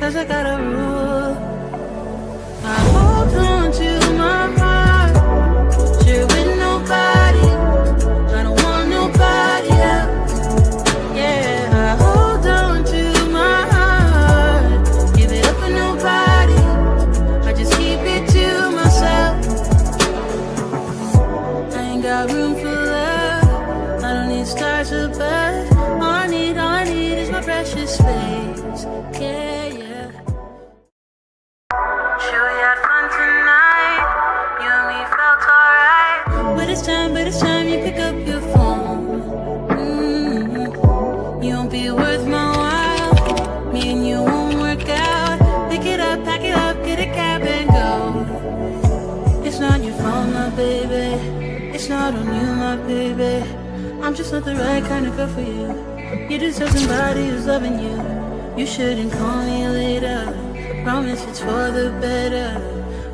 'cause I got a rule. I hold on to my heart, share with nobody. I don't want nobody else. Yeah, I hold on to my heart, give it up for nobody. I just keep it to myself. I ain't got room for love. I don't need stars above. All I need is my precious space. Yeah, yeah. Sure we had fun tonight. You and me felt alright. But it's time you pick up your phone. You won't be worth my while. Me and you won't work out. Pick it up, pack it up, get a cab and go. It's not your fault, my baby. It's not on you, my baby. I'm just not the right kind of girl for you. You deserve somebody who's loving you. You shouldn't call me later. Promise it's for the better.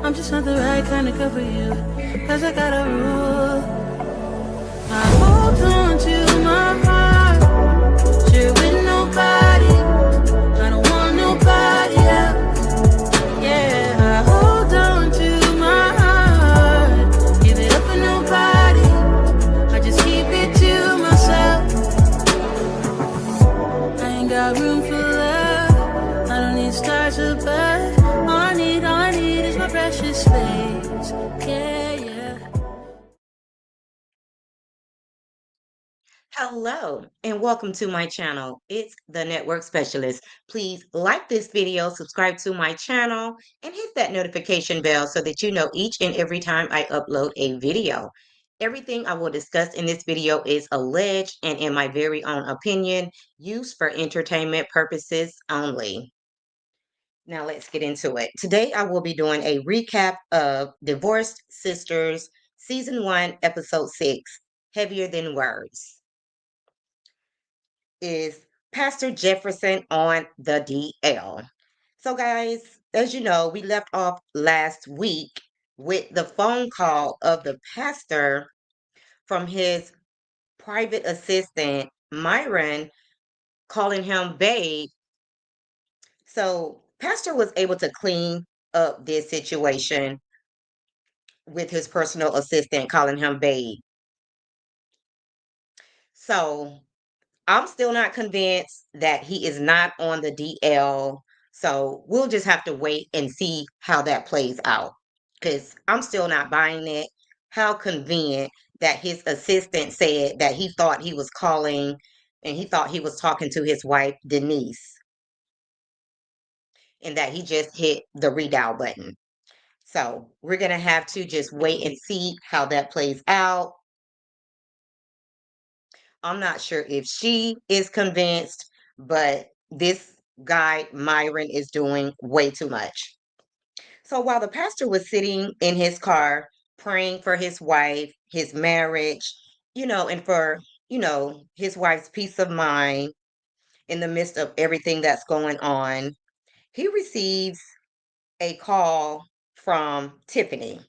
I'm just not the right kind of girl for you. 'Cause I got a rule. I hold on to my heart, share with nobody. I don't want nobody else. Yeah, I hold on to my heart, give it up for nobody. I just keep it to myself. I ain't got room for love. I don't need stars above. All I need is my precious space. Yeah, yeah. Hello and welcome to my channel. It's the Network Specialist. Please like this video, subscribe to my channel, and hit that notification bell so that you know each and every time I upload a video. Everything I will discuss in this video is alleged and in my very own opinion, used for entertainment purposes only. Now let's get into it. Today I will be doing a recap of Divorced Sisters Season 1, Episode 6, Heavier Than Words. Is Pastor Jefferson on the DL. So, guys, as you know, we left off last week with the phone call of the pastor from his private assistant, Myron, calling him babe. So, Pastor was able to clean up this situation with his personal assistant calling him babe. So, I'm still not convinced that he is not on the DL. So we'll just have to wait and see how that plays out. Because I'm still not buying it. How convenient that his assistant said that he thought he was calling and he thought he was talking to his wife, Denise, and that he just hit the redial button. So we're going to have to just wait and see how that plays out. I'm not sure if she is convinced, but this guy, Myron, is doing way too much. So while the pastor was sitting in his car praying for his wife, his marriage, and for, his wife's peace of mind in the midst of everything that's going on, he receives a call from Tiffany.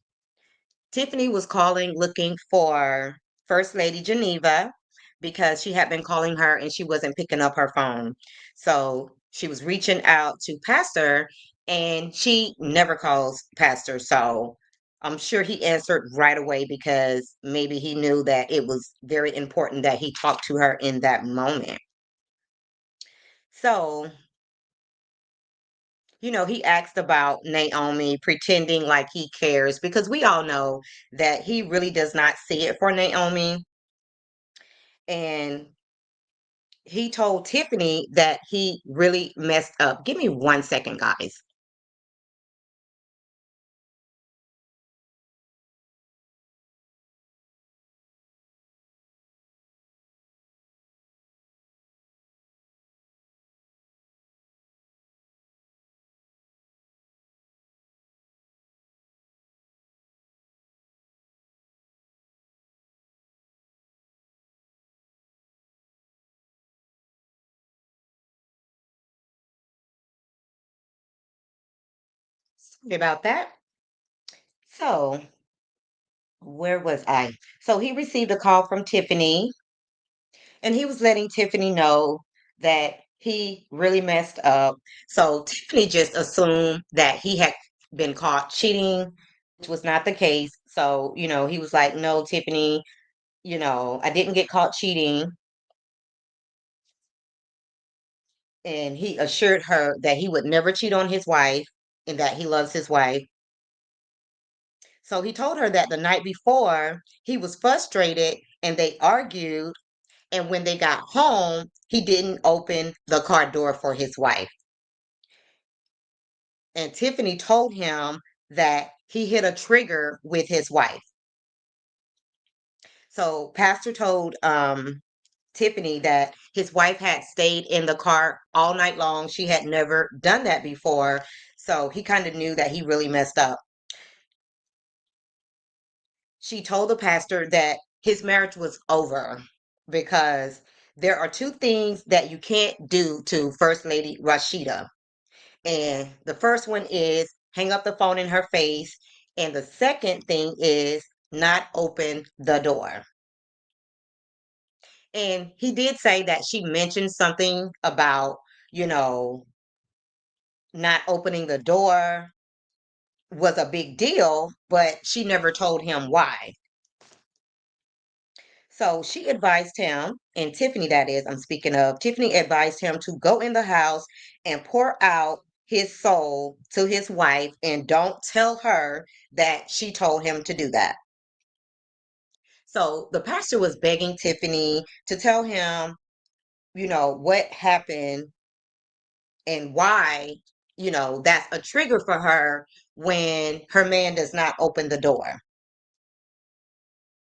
Tiffany was calling looking for First Lady Geneva because she had been calling her and she wasn't picking up her phone. So she was reaching out to Pastor and she never calls Pastor. So I'm sure he answered right away because maybe he knew that it was very important that he talked to her in that moment. So he asked about Naomi, pretending like he cares because we all know that he really does not see it for Naomi. And he told Tiffany that he really messed up. Give me 1 second, guys. Sorry about that. So, where was I? So, he received a call from Tiffany, and he was letting Tiffany know that he really messed up. So Tiffany just assumed that he had been caught cheating, which was not the case. So, he was like, no, Tiffany, I didn't get caught cheating. And he assured her that he would never cheat on his wife and that he loves his wife. So he told her that the night before he was frustrated and they argued. And when they got home, he didn't open the car door for his wife. And Tiffany told him that he hit a trigger with his wife. So Pastor told Tiffany that his wife had stayed in the car all night long. She had never done that before. So he kind of knew that he really messed up. She told the pastor that his marriage was over because there are two things that you can't do to First Lady Rashida. And the first one is hang up the phone in her face. And the second thing is not open the door. And he did say that she mentioned something about, you know, not opening the door was a big deal, but she never told him why. So she advised him, and Tiffany, that is, I'm speaking of, Tiffany advised him to go in the house and pour out his soul to his wife and don't tell her that she told him to do that. So the pastor was begging Tiffany to tell him, what happened and why, that's a trigger for her when her man does not open the door.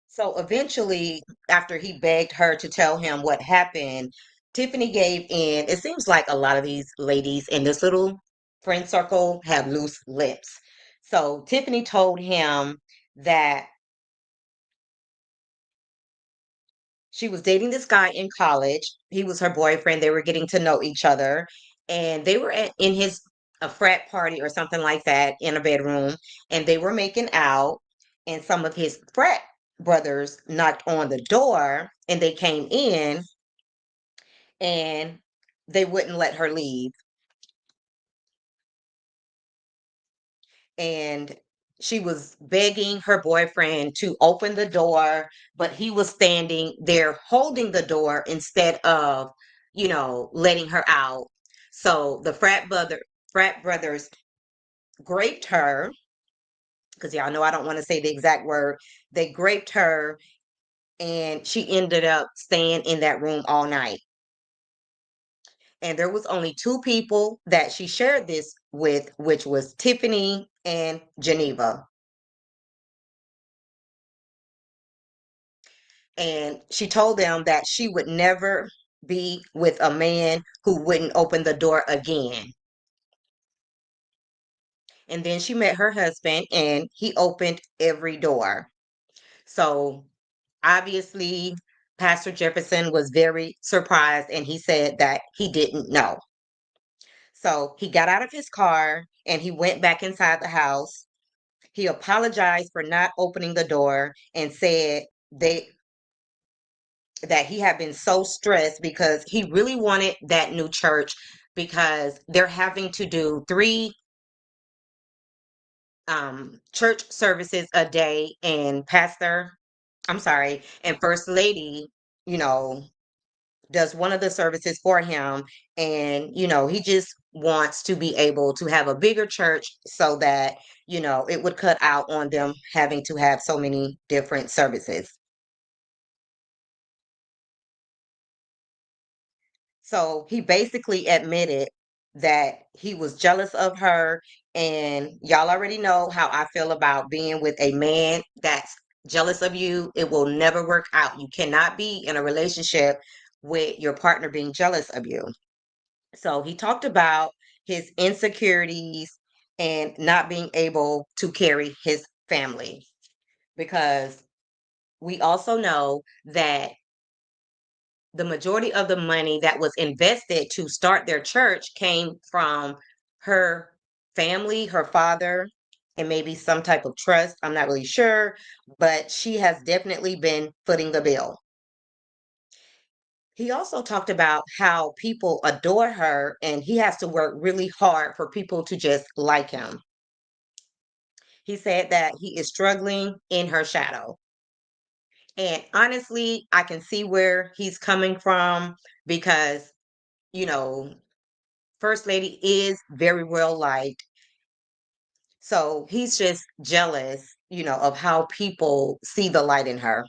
So eventually, after he begged her to tell him what happened, Tiffany gave in. It seems like a lot of these ladies in this little friend circle have loose lips. So Tiffany told him that she was dating this guy in college. He was her boyfriend. They were getting to know each other, and they were in his a frat party or something like that in a bedroom, and they were making out. And some of his frat brothers knocked on the door, and they came in, and they wouldn't let her leave. And she was begging her boyfriend to open the door, but he was standing there holding the door instead of, letting her out. So the frat brothers raped her, because y'all know I don't want to say the exact word. They raped her, and she ended up staying in that room all night. And there was only two people that she shared this with, which was Tiffany and Geneva. And she told them that she would never be with a man who wouldn't open the door again. And then she met her husband and he opened every door. So obviously, Pastor Jefferson was very surprised and he said that he didn't know. So he got out of his car and he went back inside the house. He apologized for not opening the door and said they that he had been so stressed because he really wanted that new church because they're having to do three church services a day, and and First Lady, you know, does one of the services for him. And, he just wants to be able to have a bigger church so that, it would cut out on them having to have so many different services. So he basically admitted that he was jealous of her. And y'all already know how I feel about being with a man that's jealous of you. It will never work out. You cannot be in a relationship with your partner being jealous of you. So he talked about his insecurities and not being able to carry his family because we also know that the majority of the money that was invested to start their church came from her family, her father, and maybe some type of trust. I'm not really sure, but she has definitely been footing the bill. He also talked about how people adore her and he has to work really hard for people to just like him. He said that he is struggling in her shadow. And honestly, I can see where he's coming from because, you know, First Lady is very well liked. So he's just jealous, of how people see the light in her.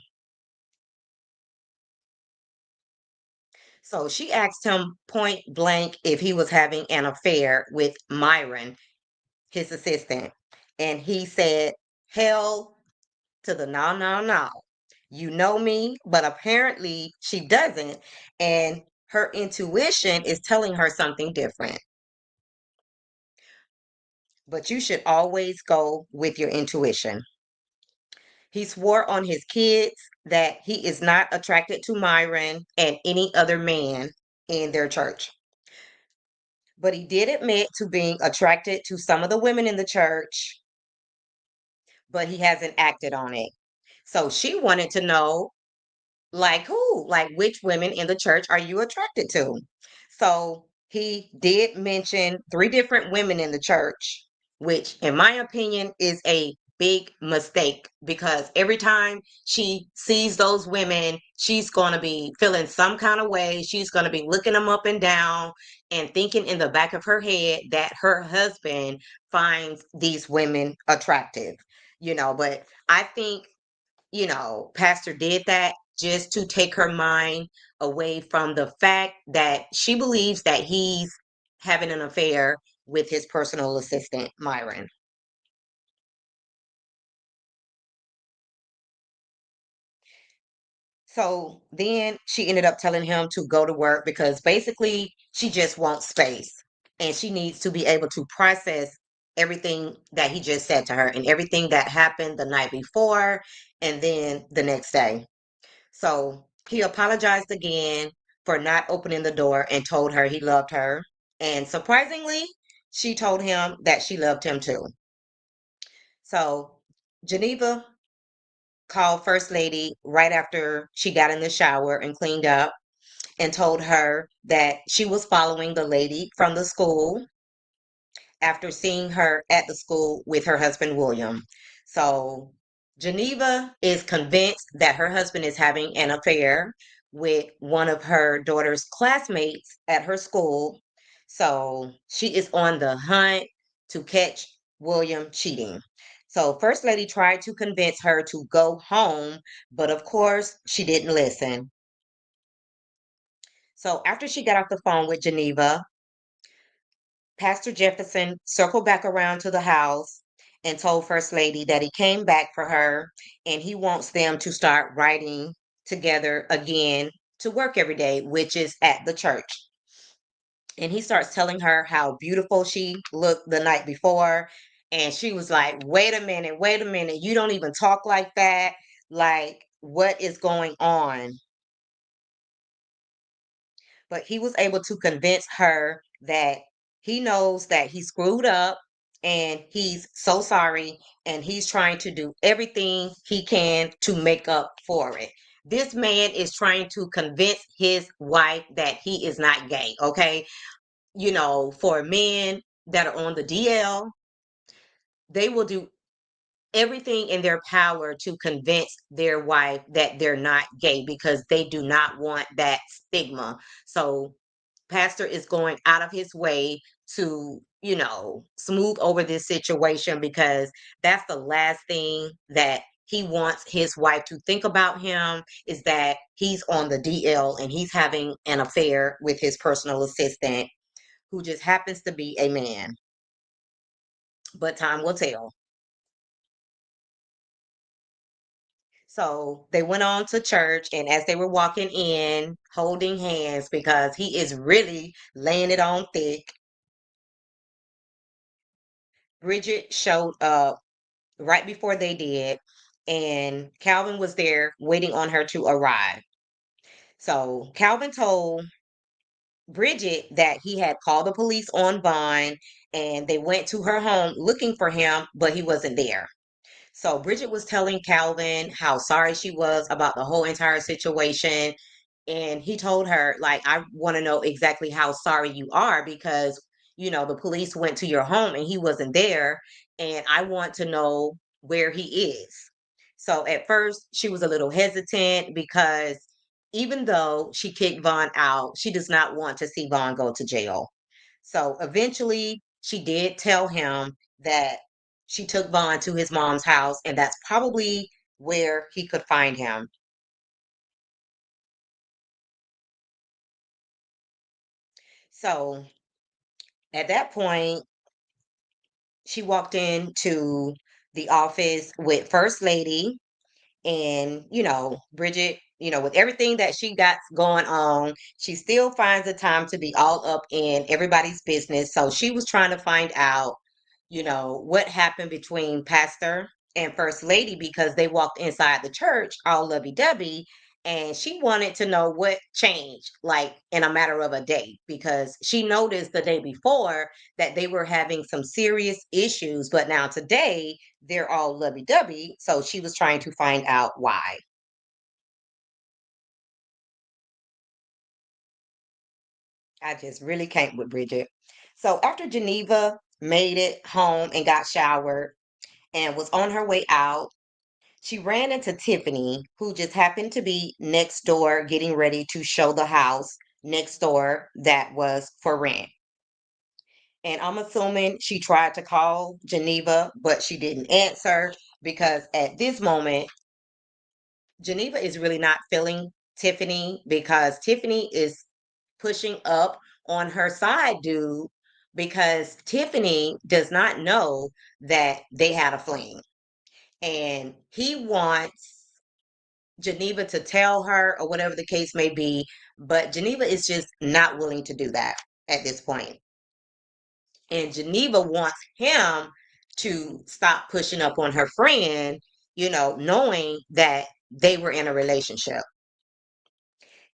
So she asked him point blank if he was having an affair with Myron, his assistant. And he said, hell to the no, no, no. You know me, but apparently she doesn't. And her intuition is telling her something different. But you should always go with your intuition. He swore on his kids that he is not attracted to Myron and any other man in their church. But he did admit to being attracted to some of the women in the church, but he hasn't acted on it. So she wanted to know, like who? Like which women in the church are you attracted to? So he did mention three different women in the church, which in my opinion is a big mistake because every time she sees those women, she's going to be feeling some kind of way. She's going to be looking them up and down and thinking in the back of her head that her husband finds these women attractive, but I think Pastor did that just to take her mind away from the fact that she believes that he's having an affair with his personal assistant, Myron. So then she ended up telling him to go to work because basically she just wants space and she needs to be able to process everything that he just said to her and everything that happened the night before and then the next day. So he apologized again for not opening the door and told her he loved her. And surprisingly, she told him that she loved him too. So Geneva called First Lady right after she got in the shower and cleaned up and told her that she was following the lady from the school after seeing her at the school with her husband, William. So Geneva is convinced that her husband is having an affair with one of her daughter's classmates at her school. So she is on the hunt to catch William cheating. So First Lady tried to convince her to go home, but of course she didn't listen. So after she got off the phone with Geneva, Pastor Jefferson circled back around to the house and told First Lady that he came back for her and he wants them to start riding together again to work every day, which is at the church. And he starts telling her how beautiful she looked the night before. And she was like, wait a minute. You don't even talk like that. Like, what is going on? But he was able to convince her that he knows that he screwed up and he's so sorry and he's trying to do everything he can to make up for it. This man is trying to convince his wife that he is not gay, okay? For men that are on the DL, they will do everything in their power to convince their wife that they're not gay because they do not want that stigma. So Pastor is going out of his way to, smooth over this situation because that's the last thing that he wants his wife to think about him is that he's on the DL and he's having an affair with his personal assistant who just happens to be a man. But time will tell. So they went on to church, and as they were walking in, holding hands because he is really laying it on thick, Bridget showed up right before they did, and Calvin was there waiting on her to arrive. So Calvin told Bridget that he had called the police on Vaughn and they went to her home looking for him, but he wasn't there. So Bridget was telling Calvin how sorry she was about the whole entire situation. And he told her, like, I want to know exactly how sorry you are because, the police went to your home and he wasn't there. And I want to know where he is. So at first, she was a little hesitant because even though she kicked Vaughn out, she does not want to see Vaughn go to jail. So eventually, she did tell him that she took Vaughn to his mom's house, and that's probably where he could find him. So at that point, she walked into the office with First Lady and, Bridget, with everything that she got going on, she still finds the time to be all up in everybody's business. So she was trying to find out, what happened between Pastor and First Lady because they walked inside the church all lovey-dovey. And she wanted to know what changed, like in a matter of a day, because she noticed the day before that they were having some serious issues. But now today, they're all lovey-dovey. So she was trying to find out why. I just really can't with Bridget. So after Geneva made it home and got showered and was on her way out, she ran into Tiffany, who just happened to be next door getting ready to show the house next door that was for rent. And I'm assuming she tried to call Geneva, but she didn't answer because at this moment, Geneva is really not feeling Tiffany because Tiffany is pushing up on her side dude because Tiffany does not know that they had a fling. And he wants Geneva to tell her or whatever the case may be, but Geneva is just not willing to do that at this point. And Geneva wants him to stop pushing up on her friend, knowing that they were in a relationship.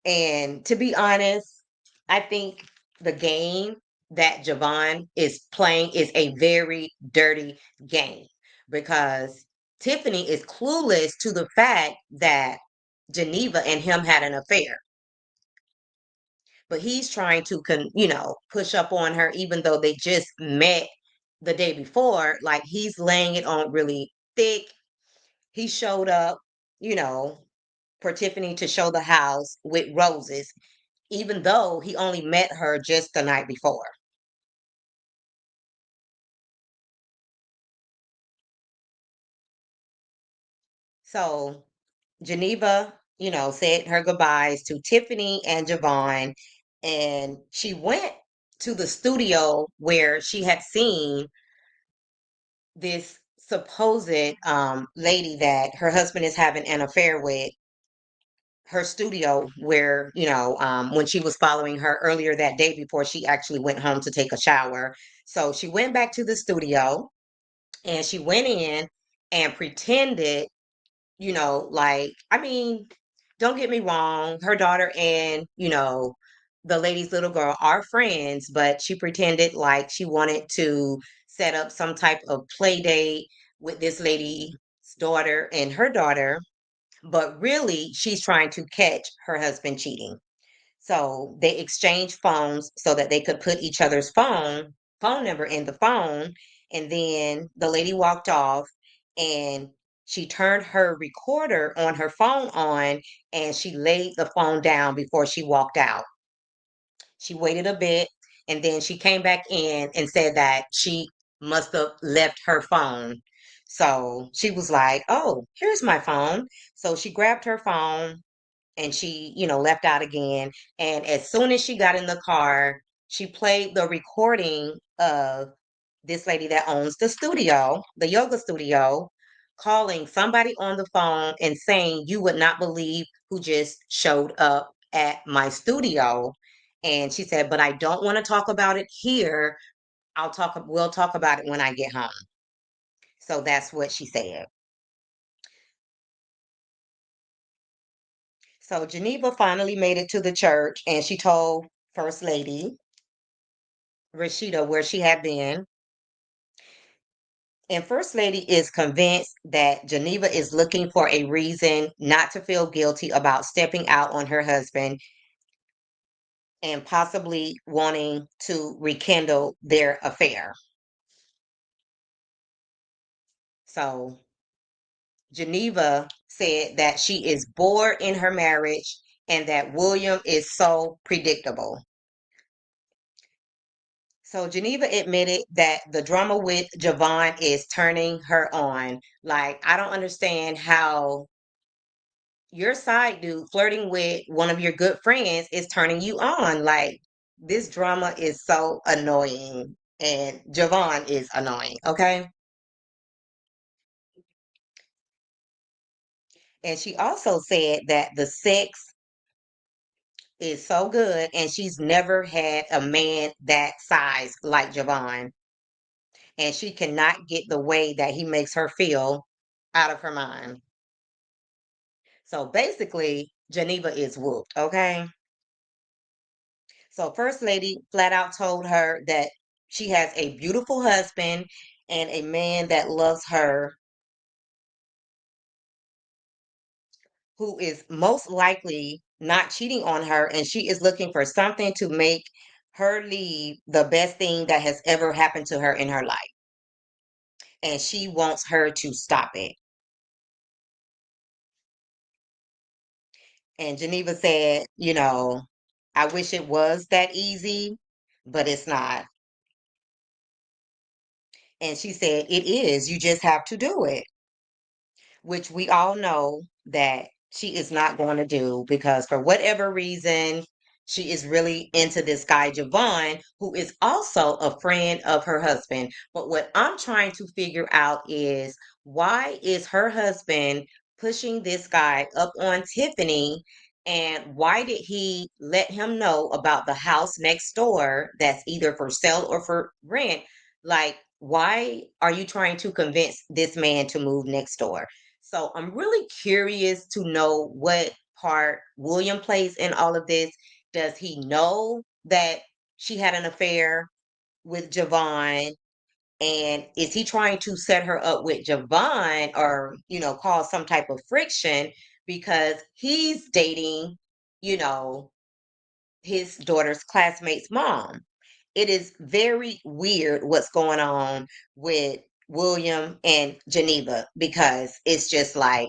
And to be honest, I think the game that Javon is playing is a very dirty game because Tiffany is clueless to the fact that Geneva and him had an affair. But he's trying to push up on her even though they just met the day before. Like he's laying it on really thick. He showed up, you know, for Tiffany to show the house with roses even though he only met her just the night before. So Geneva, said her goodbyes to Tiffany and Javon, and she went to the studio where she had seen this supposed lady that her husband is having an affair with. Her studio, where when she was following her earlier that day before she actually went home to take a shower. So she went back to the studio and she went in and pretended, like, I mean, don't get me wrong, her daughter and, the lady's little girl are friends, but she pretended like she wanted to set up some type of play date with this lady's daughter and her daughter, but really she's trying to catch her husband cheating. So they exchanged phones so that they could put each other's phone number in the phone. And then the lady walked off and she turned her recorder on her phone on and she laid the phone down before she walked out. She waited a bit and then she came back in and said that she must have left her phone. So she was like, "Oh, here's my phone." So she grabbed her phone and she, left out again. And as soon as she got in the car, she played the recording of this lady that owns the studio, the yoga studio, calling somebody on the phone and saying, "You would not believe who just showed up at my studio." And she said, "But I don't want to talk about it here. We'll talk about it when I get home." So that's what she said. So Geneva finally made it to the church and she told First Lady Rashida where she had been. And First Lady is convinced that Geneva is looking for a reason not to feel guilty about stepping out on her husband and possibly wanting to rekindle their affair. So Geneva said that she is bored in her marriage and that William is so predictable. So Geneva admitted that the drama with Javon is turning her on. Like, I don't understand how your side dude flirting with one of your good friends is turning you on. Like, this drama is so annoying. And Javon is annoying, okay? And she also said that the sex is so good and she's never had a man that size like Javon. And she cannot get the way that he makes her feel out of her mind. So basically, Geneva is whooped, okay? So First Lady flat out told her that she has a beautiful husband and a man that loves her who is most likely not cheating on her, and she is looking for something to make her leave the best thing that has ever happened to her in her life. And she wants her to stop it. And Geneva said, I wish it was that easy, but it's not. And she said, it is. You just have to do it, which we all know that she is not going to do because for whatever reason, she is really into this guy, Javon, who is also a friend of her husband. But what I'm trying to figure out is why is her husband pushing this guy up on Tiffany? And why did he let him know about the house next door that's either for sale or for rent? Like, why are you trying to convince this man to move next door? So I'm really curious to know what part William plays in all of this. Does he know that she had an affair with Javon? And is he trying to set her up with Javon or, cause some type of friction because he's dating, you know, his daughter's classmate's mom? It is very weird what's going on with William and Geneva because it's just like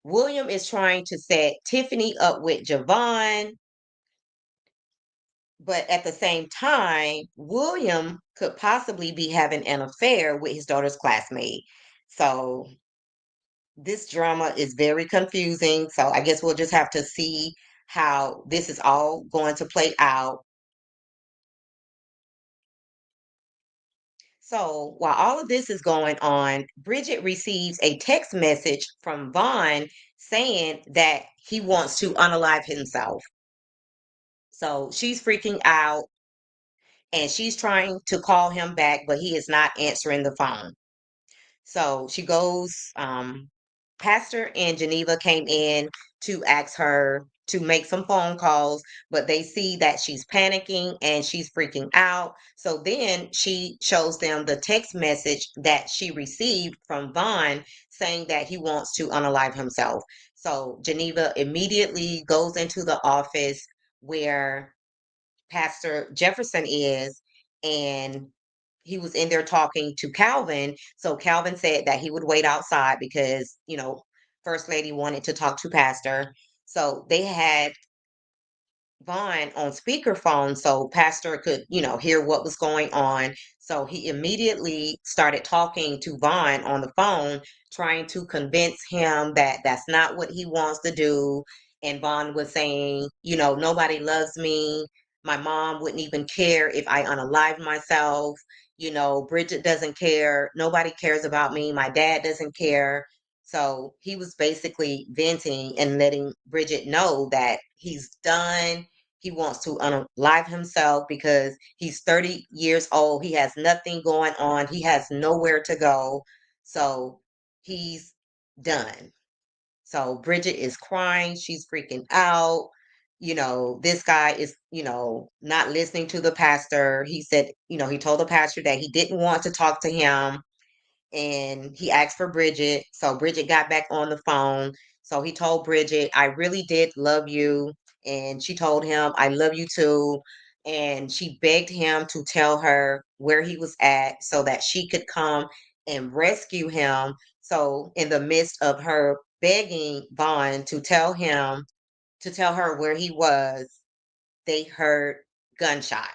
William is trying to set Tiffany up with Javon, but at the same time, William could possibly be having an affair with his daughter's classmate. So this drama is very confusing. So I guess we'll just have to see how this is all going to play out. So while all of this is going on, Bridget receives a text message from Vaughn saying that he wants to unalive himself. So she's freaking out and she's trying to call him back, but he is not answering the phone. So she goes, Pastor and Geneva came in to ask her to make some phone calls, but they see that she's panicking and she's freaking out. So then she shows them the text message that she received from Vaughn saying that he wants to unalive himself. So Geneva immediately goes into the office where Pastor Jefferson is, and he was in there talking to Calvin. So Calvin said that he would wait outside because, First Lady wanted to talk to Pastor. So they had Vaughn on speakerphone so Pastor could, hear what was going on. So he immediately started talking to Vaughn on the phone, trying to convince him that that's not what he wants to do. And Vaughn was saying, nobody loves me. My mom wouldn't even care if I unalived myself. Bridget doesn't care. Nobody cares about me. My dad doesn't care. So he was basically venting and letting Bridget know that he's done. He wants to unalive himself because he's 30 years old. He has nothing going on. He has nowhere to go. So he's done. So Bridget is crying. She's freaking out. This guy is, not listening to the pastor. He said, he told the pastor that he didn't want to talk to him. and he asked for Bridget. So Bridget got back on the phone. So he told Bridget, I really did love you. And she told him, I love you too. And she begged him to tell her where he was at so that she could come and rescue him. So, in the midst of her begging Vaughn to tell her where he was, they heard gunshot.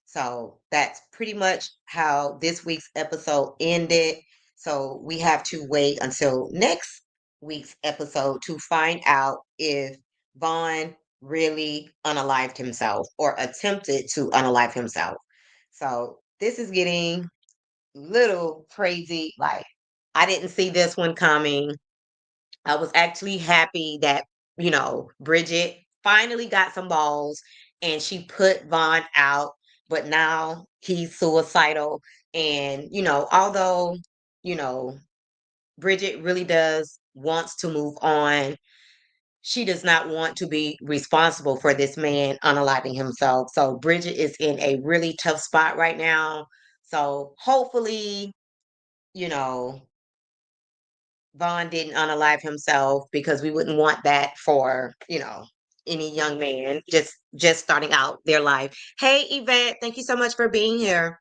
So that's pretty much how this week's episode ended. So we have to wait until next week's episode to find out if Vaughn really unalived himself or attempted to unalive himself. So this is getting little crazy. Like, I didn't see this one coming. I was actually happy that, Bridget finally got some balls and she put Vaughn out, but now he's suicidal. And, although, you know, Bridget really does wants to move on, she does not want to be responsible for this man unaliving himself. So Bridget is in a really tough spot right now. So hopefully, you know, Vaughn didn't unalive himself because we wouldn't want that for, any young man just starting out their life. Hey Yvette, thank you so much for being here.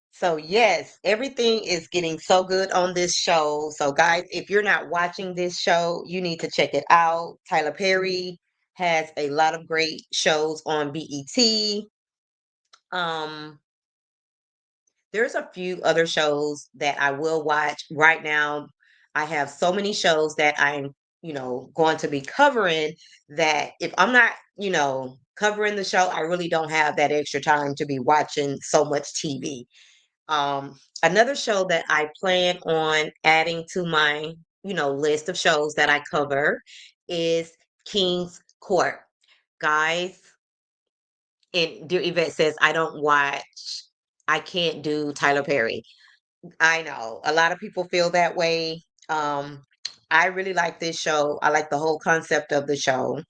So yes, everything is getting so good on this show. So guys, if you're not watching this show, you need to check it out. Tyler Perry has a lot of great shows on BET. Um there's a few other shows that I will watch right now. I have so many shows that I'm, going to be covering that if I'm not, covering the show, I really don't have that extra time to be watching so much TV. Another show that I plan on adding to my, list of shows that I cover is King's Court. Guys, and dear Yvette says, I can't do Tyler Perry. I know a lot of people feel that way. I really like this show. I like the whole concept of the show.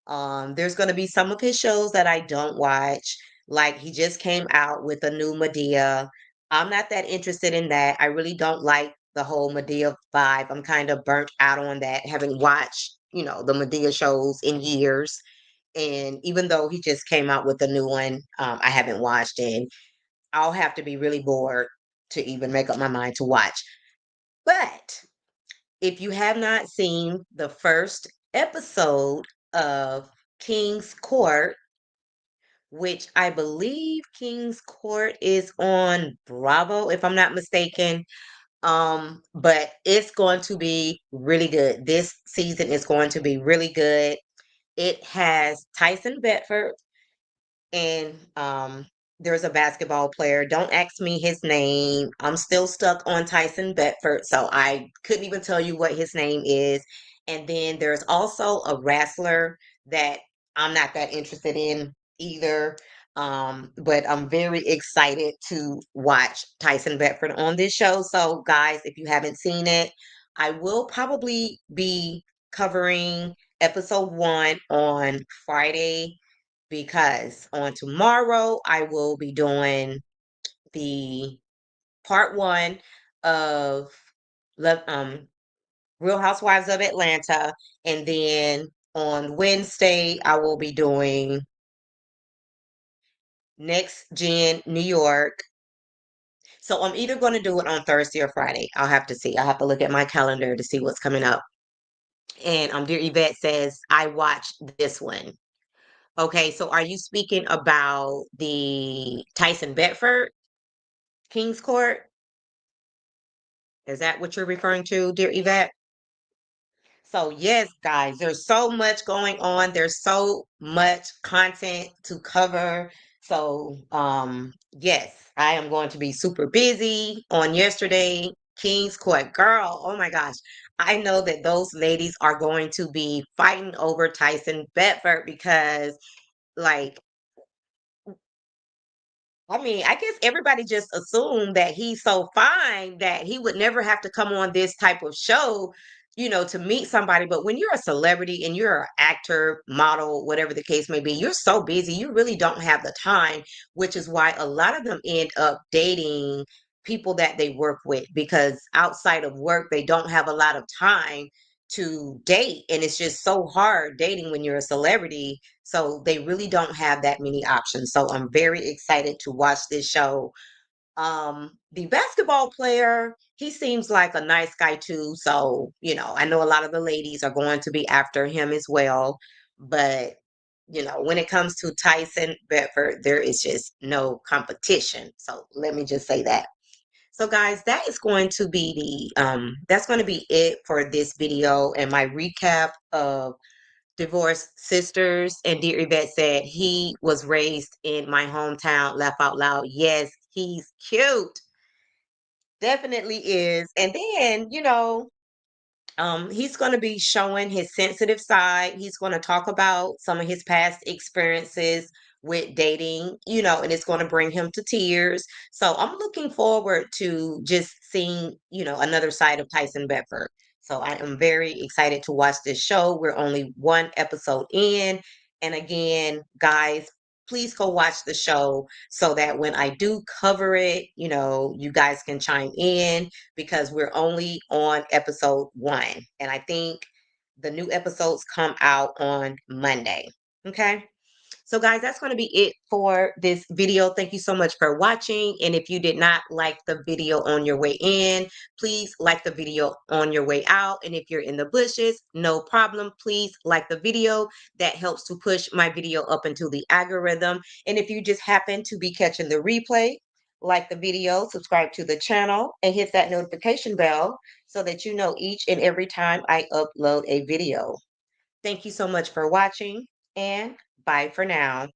There's going to be some of his shows that I don't watch. Like he just came out with a new Medea. I'm not that interested in that. I really don't like the whole Medea vibe. I'm kind of burnt out on that, having watched, the Medea shows in years. And even though he just came out with a new one, I haven't watched it. I'll have to be really bored to even make up my mind to watch. But if you have not seen the first episode of King's Court, which I believe King's Court is on Bravo, if I'm not mistaken. But it's going to be really good. This season is going to be really good. It has Tyson Bedford and there's a basketball player. Don't ask me his name. I'm still stuck on Tyson Bedford, so I couldn't even tell you what his name is. And then there's also a wrestler that I'm not that interested in either. But I'm very excited to watch Tyson Bedford on this show. So, guys, if you haven't seen it, I will probably be covering episode 1 on Friday because on tomorrow I will be doing the part 1 of Real Housewives of Atlanta, and then on Wednesday I will be doing Next Gen New York. So I'm either going to do it on Thursday or Friday. I'll have to see. I have to look at my calendar to see what's coming up. And dear Yvette says I watched this one. Okay, so are you speaking about the Tyson Bedford King's Court? Is that what you're referring to, dear Yvette? So, yes, guys, there's so much going on. There's so much content to cover. So, yes, I am going to be super busy on yesterday. King's Court, girl, oh my gosh. I know that those ladies are going to be fighting over Tyson Bedford because, like, I mean, I guess everybody just assumed that he's so fine that he would never have to come on this type of show, to meet somebody. But when you're a celebrity and you're an actor, model, whatever the case may be, you're so busy, you really don't have the time, which is why a lot of them end up dating people that they work with, because outside of work, they don't have a lot of time to date. And it's just so hard dating when you're a celebrity. So they really don't have that many options. So I'm very excited to watch this show. The basketball player, he seems like a nice guy too. So, I know a lot of the ladies are going to be after him as well. But, when it comes to Tyson Bedford, there is just no competition. So let me just say that. So guys, that is going to be that's going to be it for this video and my recap of Divorced Sisters. And Dear Yvette said he was raised in my hometown. Laugh out loud. Yes, he's cute. Definitely is. And then, he's going to be showing his sensitive side. He's going to talk about some of his past experiences with dating, and it's going to bring him to tears. So I'm looking forward to just seeing, another side of Tyson Bedford. So I am very excited to watch this show. We're only one episode in. And again, guys, please go watch the show so that when I do cover it, you guys can chime in, because we're only on episode 1. And I think the new episodes come out on Monday. Okay. So guys, that's going to be it for this video. Thank you so much for watching. And if you did not like the video on your way in, please like the video on your way out. And if you're in the bushes, no problem. Please like the video. That helps to push my video up into the algorithm. And if you just happen to be catching the replay, like the video, subscribe to the channel, and hit that notification bell so that you know each and every time I upload a video. Thank you so much for watching, and bye for now.